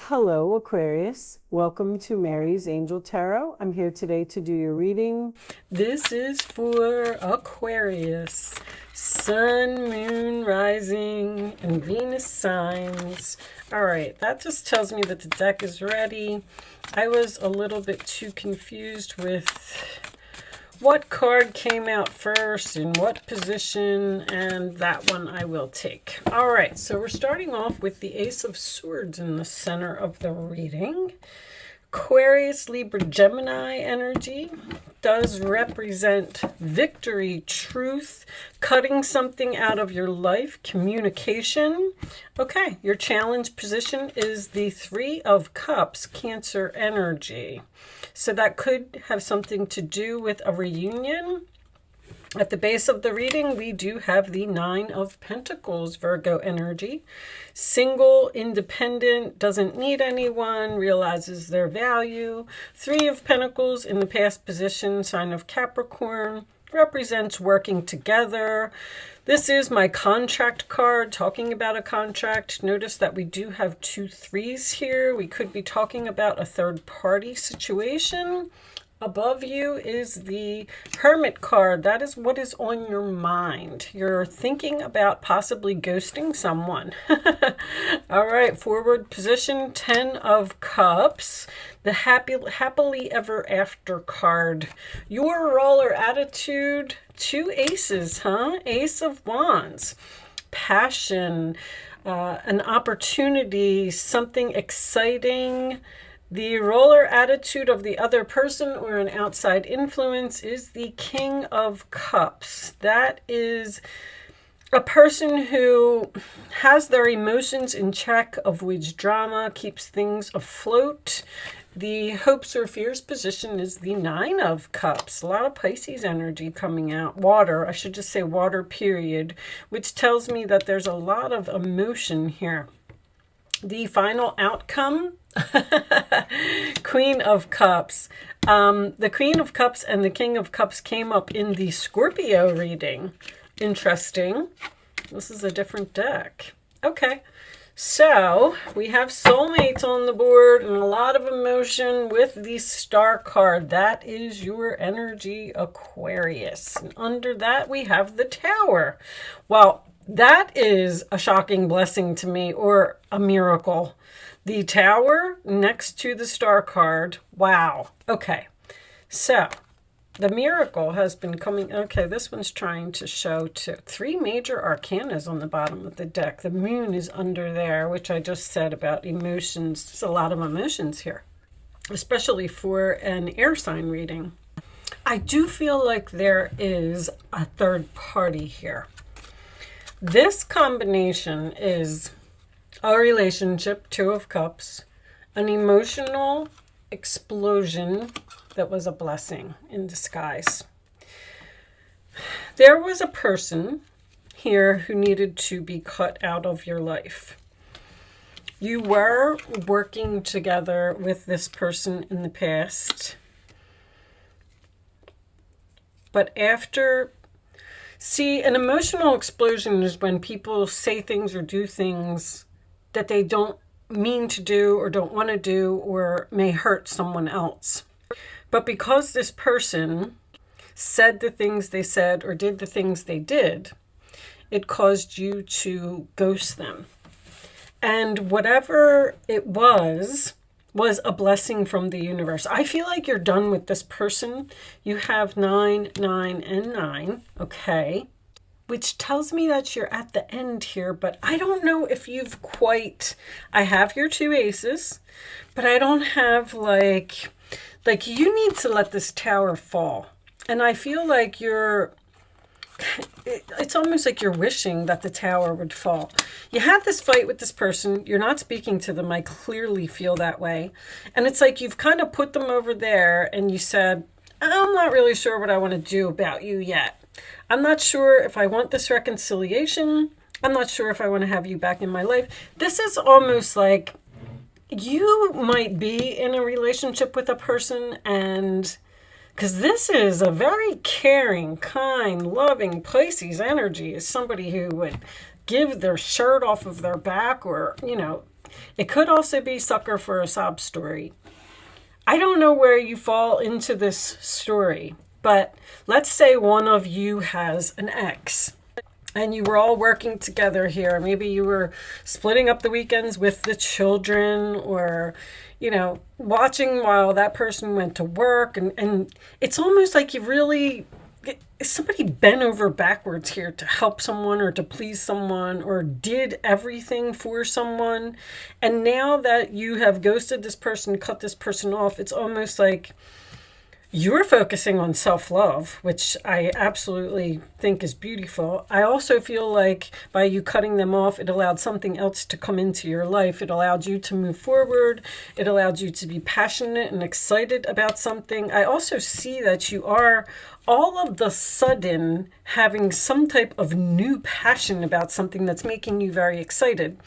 Hello, Aquarius. Welcome to Mary's Angel Tarot. I'm here today to do your reading. This is for Aquarius, Sun, Moon, Rising, and Venus signs. All right, that just tells me that the deck is ready. I was a little bit too confused with what card came out first, in what position, and that one I will take. All right, so we're starting off with the Ace of Swords in the center of the reading. Aquarius, Libra, Gemini energy does represent victory, truth, cutting something out of your life, communication. Okay, your challenge position is the Three of Cups, Cancer energy. So that could have something to do with a reunion. At the base of the reading, we do have the Nine of Pentacles, Virgo energy. Single, independent, doesn't need anyone, realizes their value. Three of Pentacles in the past position, sign of Capricorn, represents working together. This is my contract card, talking about a contract. Notice that we do have two threes here. We could be talking about a third party situation. Above you is the Hermit card. That is what is on your mind. You're thinking about possibly ghosting someone. All right, forward position, 10 of Cups. The happily ever after card. Your roller attitude, two aces, huh? Ace of Wands. Passion, an opportunity, something exciting. The roller attitude of the other person or an outside influence is the King of Cups. That is a person who has their emotions in check, avoids drama, keeps things afloat. The hopes or fears position is the Nine of Cups. A lot of Pisces energy coming out. Water, I should just say water, period, which tells me that there's a lot of emotion here. The final outcome, Queen of Cups. The Queen of Cups and the King of Cups came up in the Scorpio reading. Interesting. This is a different deck. Okay, so we have soulmates on the board and a lot of emotion with the Star card. That is your energy, Aquarius. And under that, we have the Tower. Well, that is a shocking blessing to me, or a miracle. The Tower next to the Star card. Wow. Okay. So the miracle has been coming. Okay, this one's trying to show three major arcanas on the bottom of the deck. The Moon is under there, which I just said about emotions. There's a lot of emotions here, especially for an air sign reading. I do feel like there is a third party here. This combination is a relationship, Two of Cups, an emotional explosion that was a blessing in disguise. There was a person here who needed to be cut out of your life. You were working together with this person in the past, but after... See, an emotional explosion is when people say things or do things that they don't mean to do or don't want to do or may hurt someone else. But because this person said the things they said or did the things they did, it caused you to ghost them. And whatever it was a blessing from the universe. I feel like you're done with this person. You have 9, 9, and 9, okay? Which tells me that you're at the end here, but I don't know if you've quite... I have your two aces, but I don't have like you need to let this Tower fall. And I feel like it's almost like you're wishing that the Tower would fall. You had this fight with this person. You're not speaking to them. I clearly feel that way. And it's like you've kind of put them over there and you said, I'm not really sure what I want to do about you yet. I'm not sure if I want this reconciliation. I'm not sure if I want to have you back in my life. This is almost like you might be in a relationship with a person, and because this is a very caring, kind, loving Pisces energy, is somebody who would give their shirt off of their back, or, you know, It could also be sucker for a sob story. I don't know where you fall into this story, but let's say one of you has an ex and you were all working together here. Maybe you were splitting up the weekends with the children, or, you know, watching while that person went to work. And it's almost like you really, somebody bent over backwards here to help someone or to please someone, or did everything for someone. And now that you have ghosted this person, cut this person off, it's almost like you're focusing on self-love, which I absolutely think is beautiful. I also feel like by you cutting them off, it allowed something else to come into your life. It allowed you to move forward. It allowed you to be passionate and excited about something. I also see that you are all of the sudden having some type of new passion about something that's making you very excited.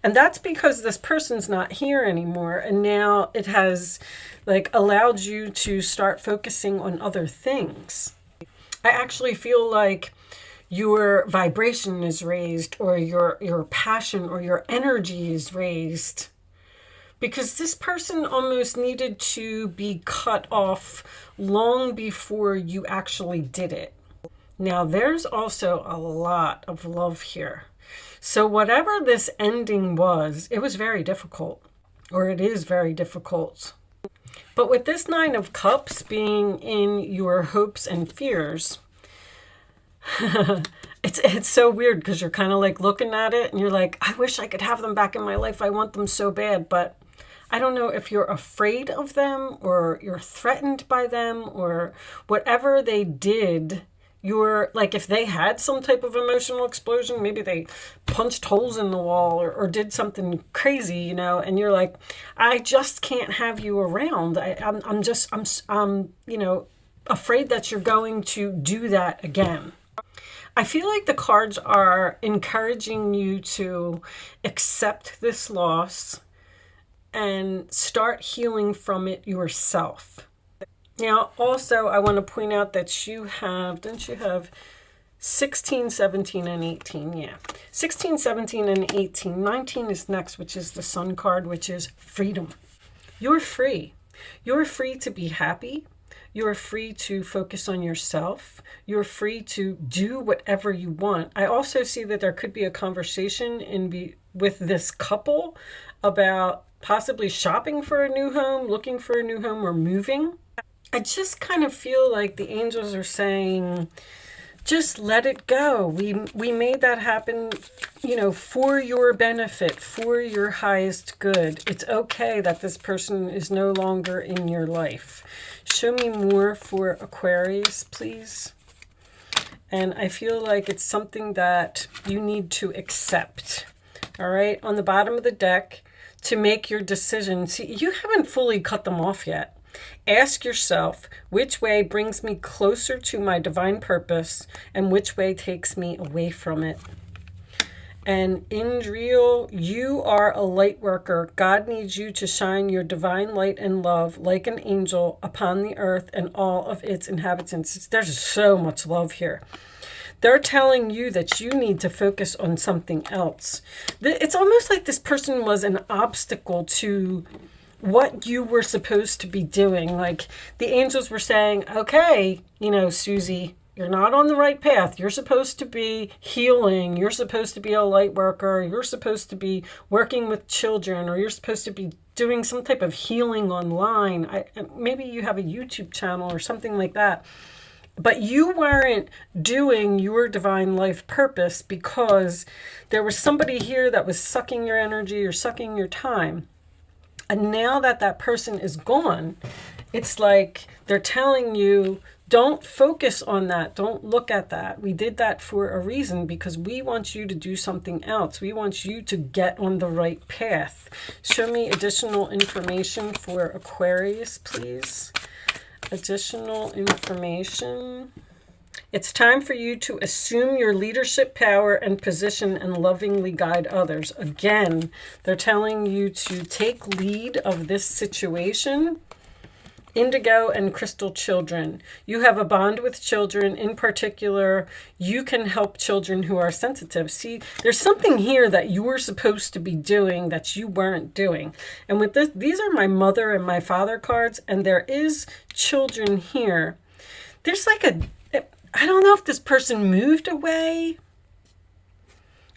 And that's because this person's not here anymore. And now it has like allowed you to start focusing on other things. I actually feel like your vibration is raised, or your passion or your energy is raised, because this person almost needed to be cut off long before you actually did it. Now, there's also a lot of love here. So whatever this ending was, it was very difficult, or it is very difficult. But with this Nine of Cups being in your hopes and fears, it's so weird, because you're kind of like looking at it and you're like, I wish I could have them back in my life. I want them so bad. But I don't know if you're afraid of them, or you're threatened by them, or whatever they did. You're like, if they had some type of emotional explosion, maybe they punched holes in the wall, or did something crazy, you know, and you're like, I just can't have you around. I'm you know, afraid that you're going to do that again. I feel like the cards are encouraging you to accept this loss and start healing from it yourself. Now, also, I want to point out that you have, don't you have 16, 17, and 18? Yeah. 16, 17, and 18. 19 is next, which is the Sun card, which is freedom. You're free. You're free to be happy. You're free to focus on yourself. You're free to do whatever you want. I also see that there could be a conversation with this couple about possibly shopping for a new home, looking for a new home, or moving. I just kind of feel like the angels are saying, just let it go. We made that happen, you know, for your benefit, for your highest good. It's okay that this person is no longer in your life. Show me more for Aquarius, please. And I feel like it's something that you need to accept. All right, on the bottom of the deck, to make your decision. See, you haven't fully cut them off yet. Ask yourself, which way brings me closer to my divine purpose, and which way takes me away from it? And in real, you are a light worker. God needs you to shine your divine light and love like an angel upon the earth and all of its inhabitants. There's so much love here. They're telling you that you need to focus on something else. It's almost like this person was an obstacle to what you were supposed to be doing. Like the angels were saying, okay, you know, Susie, you're not on the right path. You're supposed to be healing. You're supposed to be a light worker. You're supposed to be working with children, or you're supposed to be doing some type of healing online. Maybe you have a YouTube channel or something like that. But you weren't doing your divine life purpose because there was somebody here that was sucking your energy or sucking your time. And now that that person is gone, it's like they're telling you, don't focus on that. Don't look at that. We did that for a reason, because we want you to do something else. We want you to get on the right path. Show me additional information for Aquarius, please. Additional information. It's time for you to assume your leadership power and position and lovingly guide others. Again, they're telling you to take lead of this situation Indigo and crystal children. You have a bond with children. In particular, you can help children who are sensitive. See, there's something here that you were supposed to be doing that you weren't doing. And with this, these are my mother and my father cards, and there is children here. There's like I don't know if this person moved away.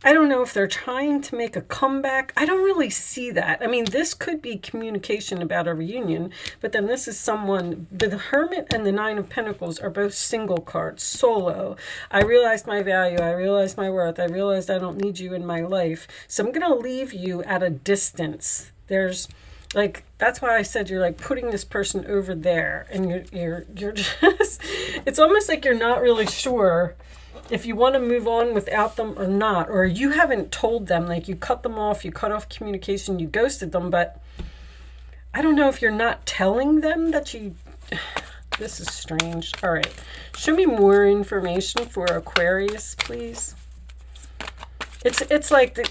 I don't know if they're trying to make a comeback. I don't really see that. I mean, this could be communication about a reunion, but then this is someone, the Hermit and the Nine of Pentacles are both single cards, solo. I realized my value. I realized my worth. I realized I don't need you in my life. So I'm going to leave you at a distance. There's like, that's why I said you're like putting this person over there, and you're just, it's almost like you're not really sure if you want to move on without them or not, or you haven't told them, like you cut them off, you cut off communication, you ghosted them, but I don't know if you're not telling them that you, this is strange. All right, show me more information for Aquarius, please. It's like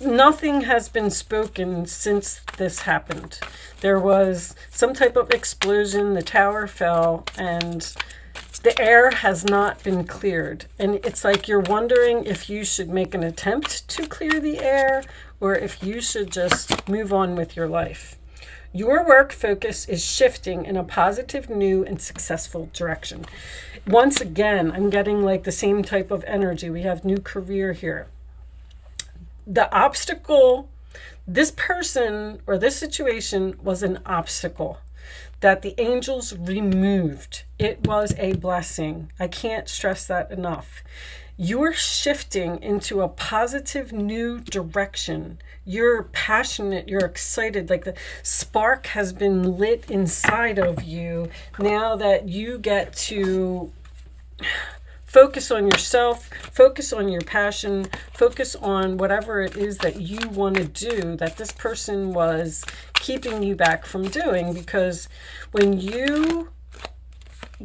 nothing has been spoken since this happened. There was some type of explosion, the tower fell, and the air has not been cleared. And it's like you're wondering if you should make an attempt to clear the air or if you should just move on with your life. Your work focus is shifting in a positive, new, and successful direction. Once again, I'm getting like the same type of energy. We have new career here. The obstacle, this person or this situation was an obstacle that the angels removed. It was a blessing. I can't stress that enough. You're shifting into a positive new direction. You're passionate, you're excited, like the spark has been lit inside of you now that you get to focus on yourself, focus on your passion, focus on whatever it is that you want to do that this person was keeping you back from doing. Because when you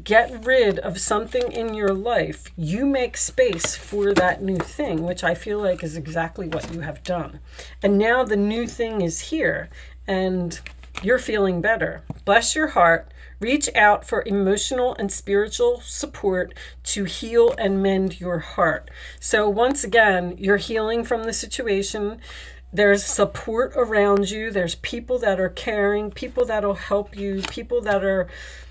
get rid of something in your life, you make space for that new thing, which I feel like is exactly what you have done. And now the new thing is here and you're feeling better. Bless your heart. Reach out for emotional and spiritual support to heal and mend your heart. So once again, you're healing from the situation. There's support around you. There's people that are caring, people that will help you, people that are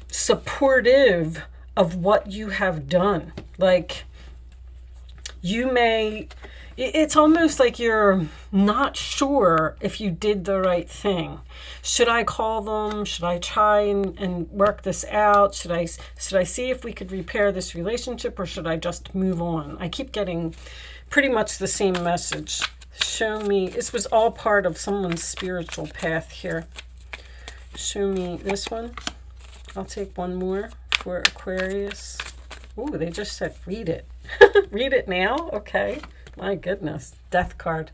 supportive of what you have done. Like you may, it's almost like you're not sure if you did the right thing. Should I call them? Should I try and work this out? Should I see if we could repair this relationship, or should I just move on? I keep getting pretty much the same message. Show me, this was all part of someone's spiritual path here. Show me this one. I'll take one more for Aquarius. Ooh, they just said read it. Read it now? Okay. My goodness. Death card.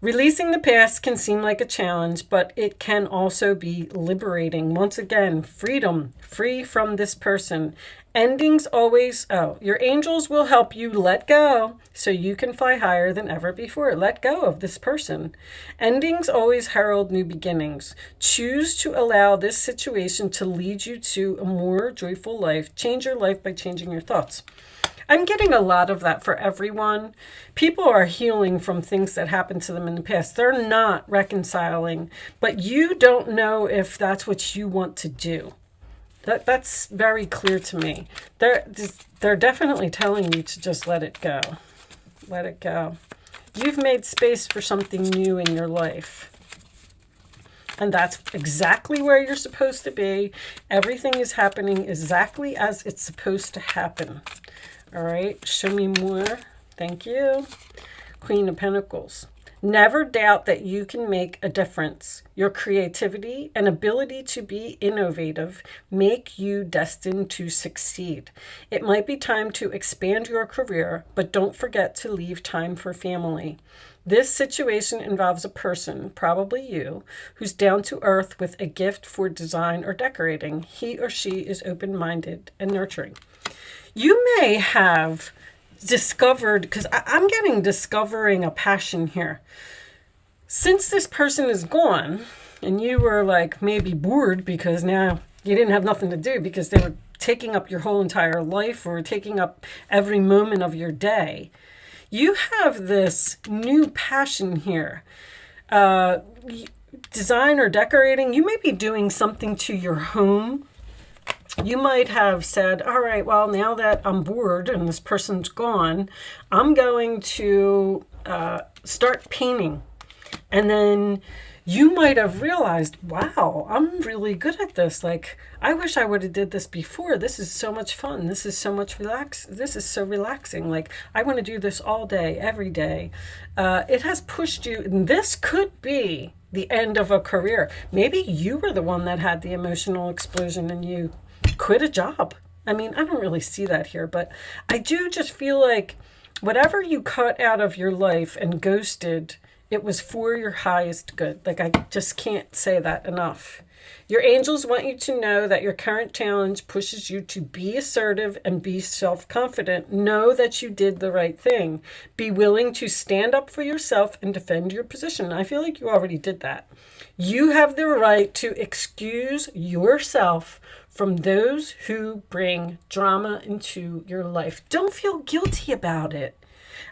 Releasing the past can seem like a challenge, but it can also be liberating. Once again, freedom, free from this person. Endings always, your angels will help you let go so you can fly higher than ever before. Let go of this person. Endings always herald new beginnings. Choose to allow this situation to lead you to a more joyful life. Change your life by changing your thoughts. I'm getting a lot of that for everyone. People are healing from things that happened to them in the past. They're not reconciling, but you don't know if that's what you want to do. That's very clear to me. They're definitely telling you to just let it go. Let it go. You've made space for something new in your life. And that's exactly where you're supposed to be. Everything is happening exactly as it's supposed to happen. All right, show me more. Thank you. Queen of Pentacles. Never doubt that you can make a difference. Your creativity and ability to be innovative make you destined to succeed. It might be time to expand your career, but don't forget to leave time for family. This situation involves a person, probably you, who's down to earth with a gift for design or decorating. He or she is open-minded and nurturing. You may have discovered, because I'm getting discovering a passion here. Since this person is gone, and you were like maybe bored because now you didn't have nothing to do because they were taking up your whole entire life or taking up every moment of your day. You have this new passion here. Design or decorating, you may be doing something to your home. You might have said, all right, well, now that I'm bored and this person's gone, I'm going to start painting. And then you might have realized, wow, I'm really good at this. Like, I wish I would have did this before. This is so much fun. This is so much this is so relaxing. Like, I want to do this all day, every day. It has pushed you, and this could be the end of a career. Maybe you were the one that had the emotional explosion and you quit a job. I mean, I don't really see that here, but I do just feel like whatever you cut out of your life and ghosted, it was for your highest good. Like, I just can't say that enough. Your angels want you to know that your current challenge pushes you to be assertive and be self-confident. Know that you did the right thing. Be willing to stand up for yourself and defend your position. I feel like you already did that. You have the right to excuse yourself from those who bring drama into your life. Don't feel guilty about it.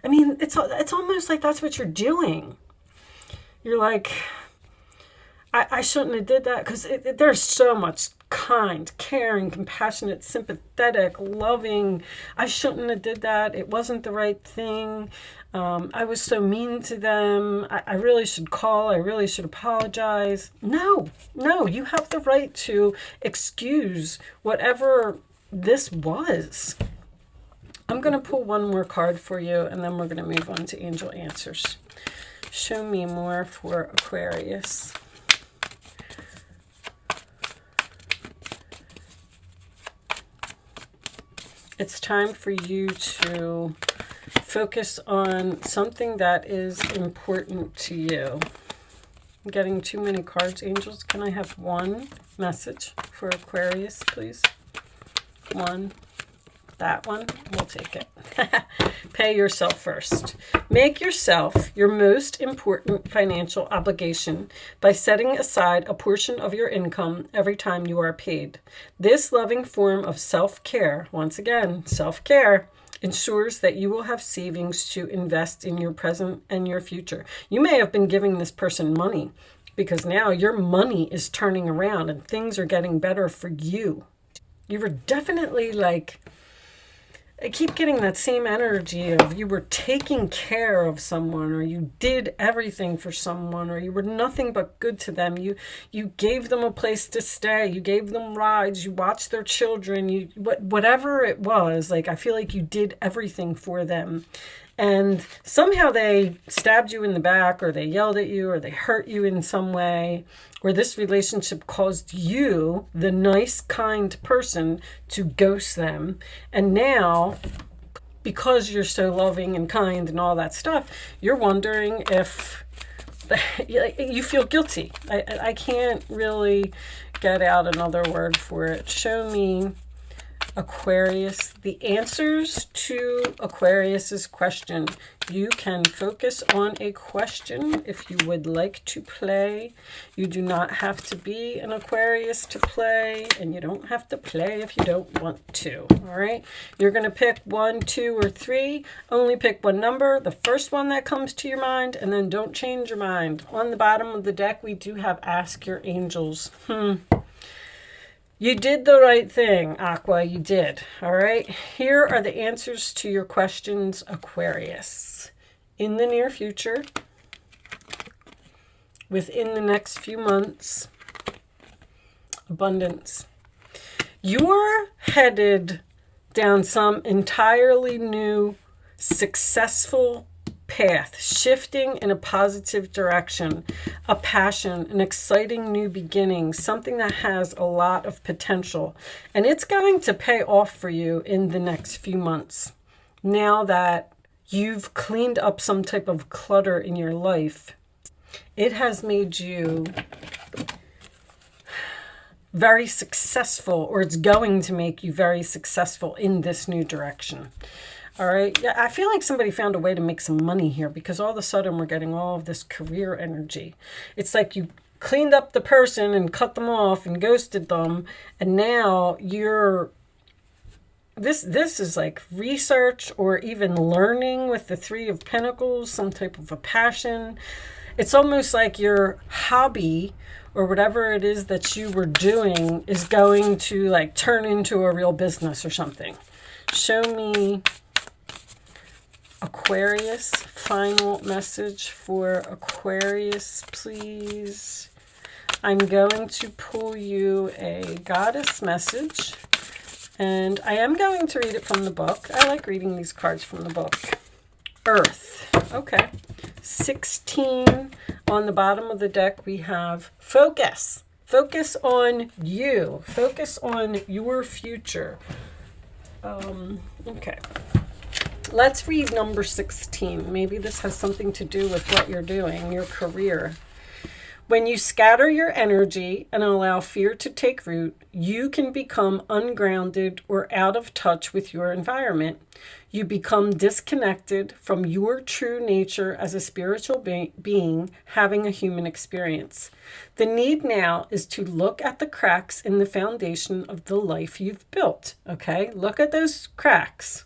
I mean, it's almost like that's what you're doing. You're like, I shouldn't have did that, because there's so much kind, caring, compassionate, sympathetic, loving. I shouldn't have did that. It wasn't the right thing. I was so mean to them. I really should call. I really should apologize. No, you have the right to excuse whatever this was. I'm going to pull one more card for you, and then we're going to move on to angel answers. Show me more for Aquarius. It's time for you to focus on something that is important to you. I'm getting too many cards, angels. Can I have one message for Aquarius, please? One. That one, we'll take it. Pay yourself first. Make yourself your most important financial obligation by setting aside a portion of your income every time you are paid. This loving form of self-care, once again, self-care, ensures that you will have savings to invest in your present and your future. You may have been giving this person money because now your money is turning around and things are getting better for you. You were definitely like, I keep getting that same energy of you were taking care of someone, or you did everything for someone, or you were nothing but good to them. You gave them a place to stay. You gave them rides. You watched their children. Whatever it was, like, I feel like you did everything for them. And somehow they stabbed you in the back, or they yelled at you, or they hurt you in some way, or this relationship caused you, the nice, kind person, to ghost them. And now, because you're so loving and kind and all that stuff, you're wondering if you feel guilty. I can't really get out another word for it. Show me, Aquarius, the answers to Aquarius's question. You can focus on a question if you would like to play. You do not have to be an Aquarius to play, and you don't have to play if you don't want to. All right, you're going to pick 1, 2, or 3. Only pick one number, the first one that comes to your mind, and then don't change your mind. On the bottom of the deck, we do have Ask Your Angels. You did the right thing, Aqua, you did. All right, here are the answers to your questions, Aquarius. In the near future, within the next few months, abundance. You're headed down some entirely new, successful path, shifting in a positive direction, a passion, an exciting new beginning, something that has a lot of potential. And it's going to pay off for you in the next few months. Now that you've cleaned up some type of clutter in your life, it has made you very successful, or it's going to make you very successful in this new direction. All right. Yeah, I feel like somebody found a way to make some money here, because all of a sudden we're getting all of this career energy. It's like you cleaned up the person and cut them off and ghosted them, and now you're this is like research or even learning with the Three of Pentacles, some type of a passion. It's almost like your hobby or whatever it is that you were doing is going to like turn into a real business or something. Show me Aquarius, final message for Aquarius, please. I'm going to pull you a goddess message, and I am going to read it from the book. I like reading these cards from the book. Earth. Okay. 16 on the bottom of the deck. We have focus. Focus on you. Focus on your future. Okay. Let's read number 16. Maybe this has something to do with what you're doing, your career. When you scatter your energy and allow fear to take root, you can become ungrounded or out of touch with your environment. You become disconnected from your true nature as a spiritual being having a human experience. The need now is to look at the cracks in the foundation of the life you've built. Okay, look at those cracks.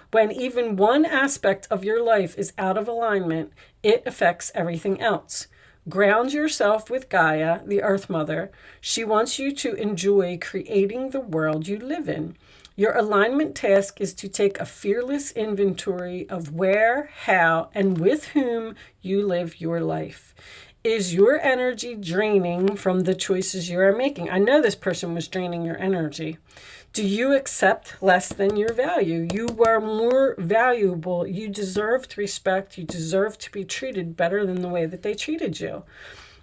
When even one aspect of your life is out of alignment, it affects everything else. Ground yourself with Gaia, the Earth Mother. She wants you to enjoy creating the world you live in. Your alignment task is to take a fearless inventory of where, how, and with whom you live your life. Is your energy draining from the choices you are making? I know this person was draining your energy. Do you accept less than your value? You are more valuable. You deserve respect. You deserve to be treated better than the way that they treated you.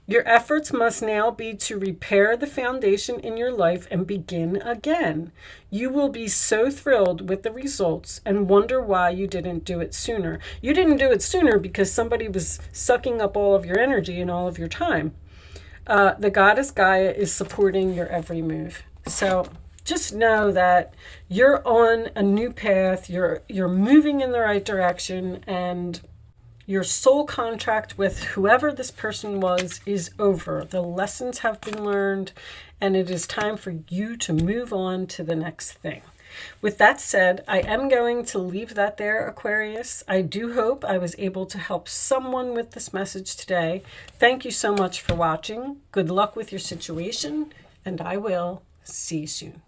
Your efforts must now be to repair the foundation in your life and begin again. You will be so thrilled with the results and wonder why you didn't do it sooner. You didn't do it sooner because somebody was sucking up all of your energy and all of your time. The goddess Gaia is supporting your every move. So just know that you're on a new path. You're moving in the right direction, and your soul contract with whoever this person was is over. The lessons have been learned, and it is time for you to move on to the next thing. With that said, I am going to leave that there, Aquarius. I do hope I was able to help someone with this message today. Thank you so much for watching. Good luck with your situation, and I will see you soon.